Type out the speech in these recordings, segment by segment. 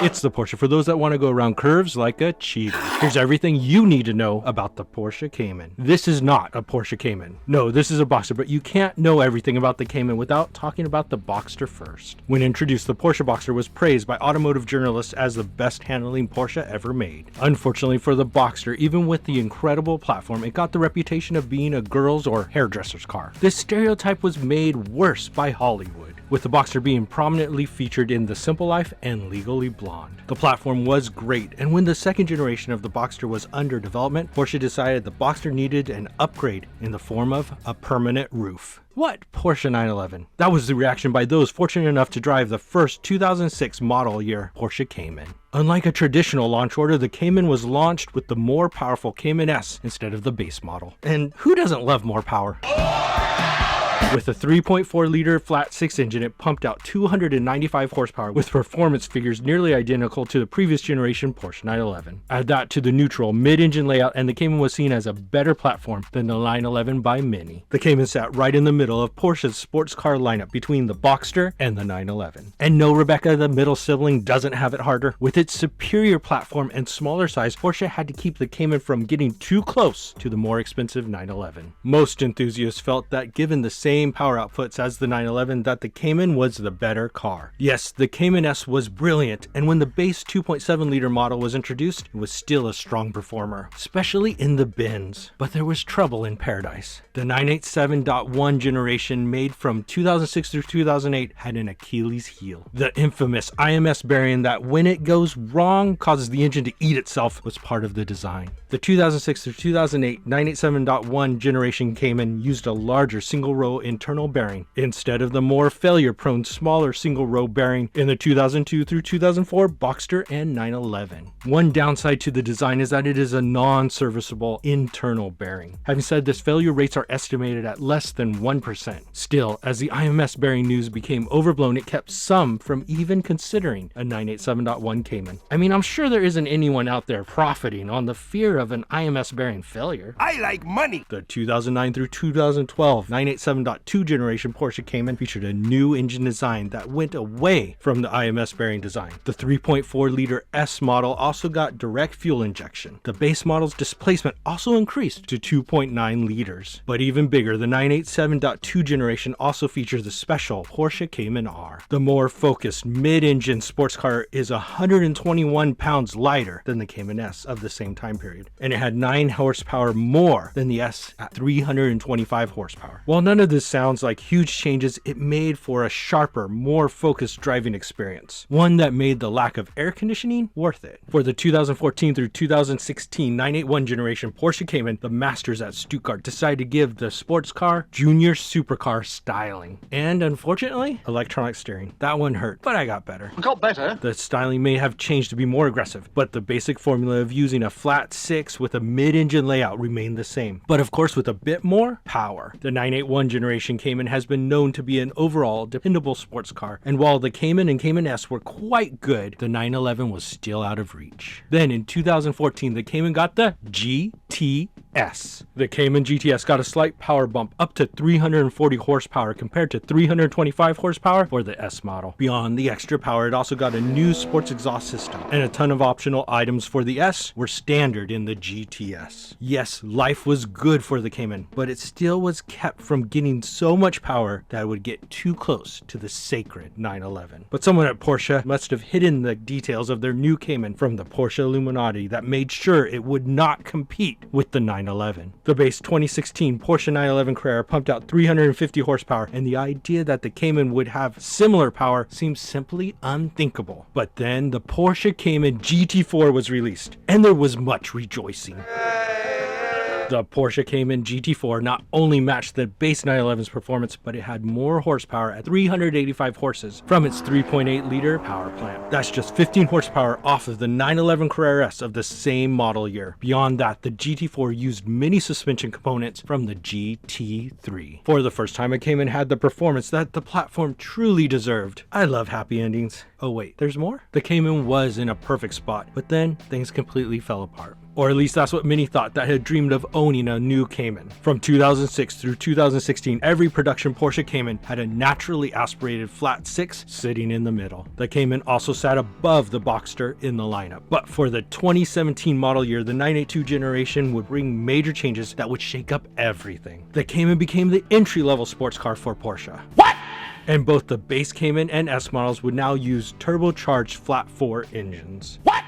It's the Porsche for those that want to go around curves like a cheetah. Here's everything you need to know about the Porsche Cayman. This is not a Porsche Cayman. No, this is a Boxster, but you can't know everything about the Cayman without talking about the Boxster first. When introduced, the Porsche Boxster was praised by automotive journalists as the best handling Porsche ever made. Unfortunately for the Boxster, even with the incredible platform, it got the reputation of being a girl's or hairdresser's car. This stereotype was made worse by Hollywood, with the Boxster being prominently featured in The Simple Life and Legally Blonde. The platform was great, and when the second generation of the Boxster was under development, Porsche decided the Boxster needed an upgrade in the form of a permanent roof. What? Porsche 911. That was the reaction by those fortunate enough to drive the first 2006 model year Porsche Cayman. Unlike a traditional launch order, the Cayman was launched with the more powerful Cayman S instead of the base model. And who doesn't love more power? With a 3.4-liter flat-six engine, it pumped out 295 horsepower with performance figures nearly identical to the previous generation Porsche 911. Add that to the neutral mid-engine layout and the Cayman was seen as a better platform than the 911 by many. The Cayman sat right in the middle of Porsche's sports car lineup between the Boxster and the 911. And no, Rebecca, the middle sibling doesn't have it harder. With its superior platform and smaller size, Porsche had to keep the Cayman from getting too close to the more expensive 911. Most enthusiasts felt that given the same power outputs as the 911 that the Cayman was the better car. Yes, the Cayman S was brilliant, and when the base 2.7-liter model was introduced, it was still a strong performer, especially in the bends. But there was trouble in paradise. The 987.1 generation made from 2006 through 2008 had an Achilles heel. The infamous IMS bearing that when it goes wrong causes the engine to eat itself was part of the design. The 2006 through 2008 987.1 generation Cayman used a larger single-row internal bearing instead of the more failure-prone smaller single-row bearing in the 2002 through 2004 Boxster and 911. One downside to the design is that it is a non-serviceable internal bearing. Having said this, failure rates are estimated at less than 1%. Still, as the IMS bearing news became overblown, it kept some from even considering a 987.1 Cayman. I mean, I'm sure there isn't anyone out there profiting on the fear of an IMS bearing failure. I like money! The 2009 through 2012 987.2 generation Porsche Cayman featured a new engine design that went away from the IMS bearing design. The 3.4-liter S model also got direct fuel injection. The base model's displacement also increased to 2.9 liters. But even bigger, the 987.2 generation also features the special Porsche Cayman R. The more focused mid-engine sports car is 121 pounds lighter than the Cayman S of the same time period, and it had 9 horsepower more than the S at 325 horsepower. While none of this sounds like huge changes, it made for a sharper, more focused driving experience, one that made the lack of air conditioning worth it. For the 2014 through 2016 981 generation Porsche Cayman, the masters at Stuttgart decided to give the sports car junior supercar styling. And unfortunately, electronic steering. That one hurt, but I got better. Got better? The styling may have changed to be more aggressive, but the basic formula of using a flat six with a mid-engine layout remained the same, but of course with a bit more power. The 981 generation Cayman has been known to be an overall dependable sports car, and while the Cayman and Cayman S were quite good, the 911 was still out of reach. Then in 2014, the Cayman got the GTS. The Cayman GTS got a slight power bump up to 340 horsepower compared to 325 horsepower for the S model. Beyond the extra power, it also got a new sports exhaust system, and a ton of optional items for the S were standard in the GTS. Yes, life was good for the Cayman, but it still was kept from getting so much power that it would get too close to the sacred 911. But someone at Porsche must have hidden the details of their new Cayman from the Porsche Illuminati that made sure it would not compete with the 911. The base 2016 Porsche 911 Carrera pumped out 350 horsepower, and the idea that the Cayman would have similar power seems simply unthinkable. But then the Porsche Cayman GT4 was released, and there was much rejoicing. The Porsche Cayman GT4 not only matched the base 911's performance, but it had more horsepower at 385 horses from its 3.8-liter power plant. That's just 15 horsepower off of the 911 Carrera S of the same model year. Beyond that, the GT4 used many suspension components from the GT3. For the first time, a Cayman had the performance that the platform truly deserved. I love happy endings. Oh wait, there's more? The Cayman was in a perfect spot, but then things completely fell apart. Or at least that's what many thought that had dreamed of owning a new Cayman. From 2006 through 2016, every production Porsche Cayman had a naturally aspirated flat 6 sitting in the middle. The Cayman also sat above the Boxster in the lineup. But for the 2017 model year, the 982 generation would bring major changes that would shake up everything. The Cayman became the entry-level sports car for Porsche. What? And both the base Cayman and S models would now use turbocharged flat 4 engines. What?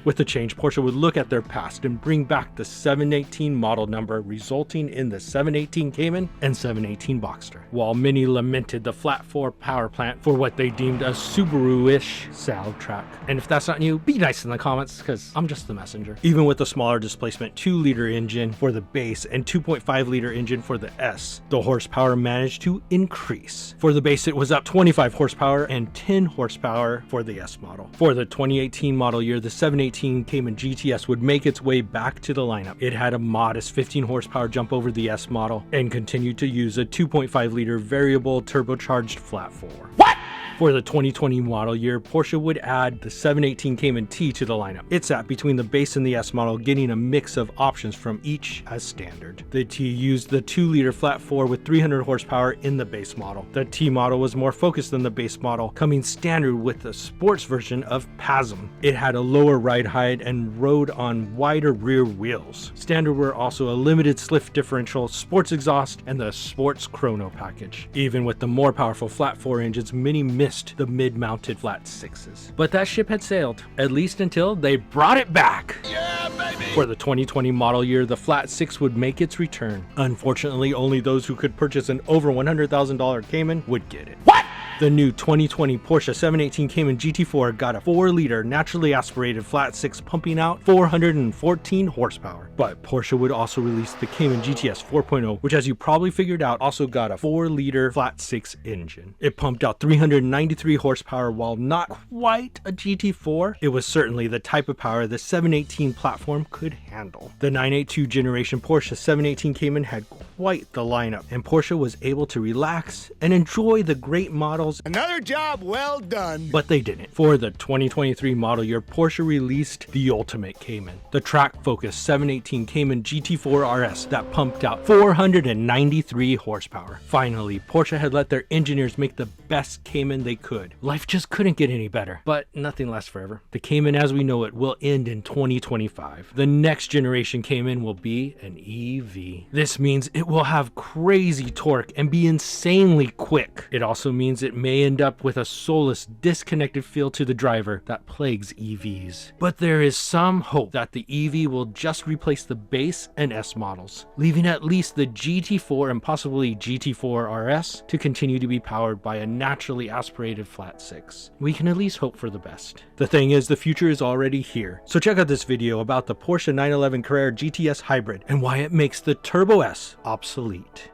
With the change, Porsche would look at their past and bring back the 718 model number, resulting in the 718 Cayman and 718 Boxster. While many lamented the flat 4 power plant for what they deemed a Subaru-ish soundtrack. And if that's not you, be nice in the comments, because I'm just the messenger. Even with the smaller displacement 2-liter engine for the base and 2.5-liter engine for the S, the horsepower managed to increase. For the base, it was up 25 horsepower and 10 horsepower for the S model. For the 2018 model year, the 718 Cayman GTS would make its way back to the lineup. It had a modest 15 horsepower jump over the S model and continued to use a 2.5-liter variable turbocharged flat 4. What? For the 2020 model year, Porsche would add the 718 Cayman T to the lineup. It sat between the base and the S model, getting a mix of options from each as standard. The T used the 2-liter flat 4 with 300 horsepower in the base model. The T model was more focused than the base model, coming standard with the sports version of PASM. It had a lower ride height and rode on wider rear wheels. Standard were also a limited slip differential, sports exhaust, and the sports chrono package. Even with the more powerful flat 4 engines, many missed the mid-mounted flat 6s. But that ship had sailed, at least until they brought it back. Yeah, baby! For the 2020 model year, the flat 6 would make its return. Unfortunately, only those who could purchase an over $100,000 Cayman would get it. What? The new 2020 Porsche 718 Cayman GT4 got a 4-liter naturally aspirated flat 6 pumping out 414 horsepower. But Porsche would also release the Cayman GTS 4.0, which, as you probably figured out, also got a 4-liter flat 6 engine. It pumped out 393 horsepower. While not quite a GT4, it was certainly the type of power the 718 platform could handle. The 982 generation Porsche 718 Cayman had quite the lineup, and Porsche was able to relax and enjoy the great models. Another job well done. But they didn't. For the 2023 model year, Porsche released the ultimate Cayman, the track-focused 718 Cayman GT4 RS that pumped out 493 horsepower. Finally, Porsche had let their engineers make the best Cayman they could. Life just couldn't get any better, but nothing lasts forever. The Cayman as we know it will end in 2025. The next generation Cayman will be an EV. This means it will have crazy torque and be insanely quick. It also means it may end up with a soulless, disconnected feel to the driver that plagues EVs. But there is some hope that the EV will just replace the base and S models, leaving at least the GT4 and possibly GT4 RS to continue to be powered by a naturally aspirated flat 6. We can at least hope for the best. The thing is, the future is already here. So check out this video about the Porsche 911 Carrera GTS Hybrid and why it makes the Turbo S obsolete.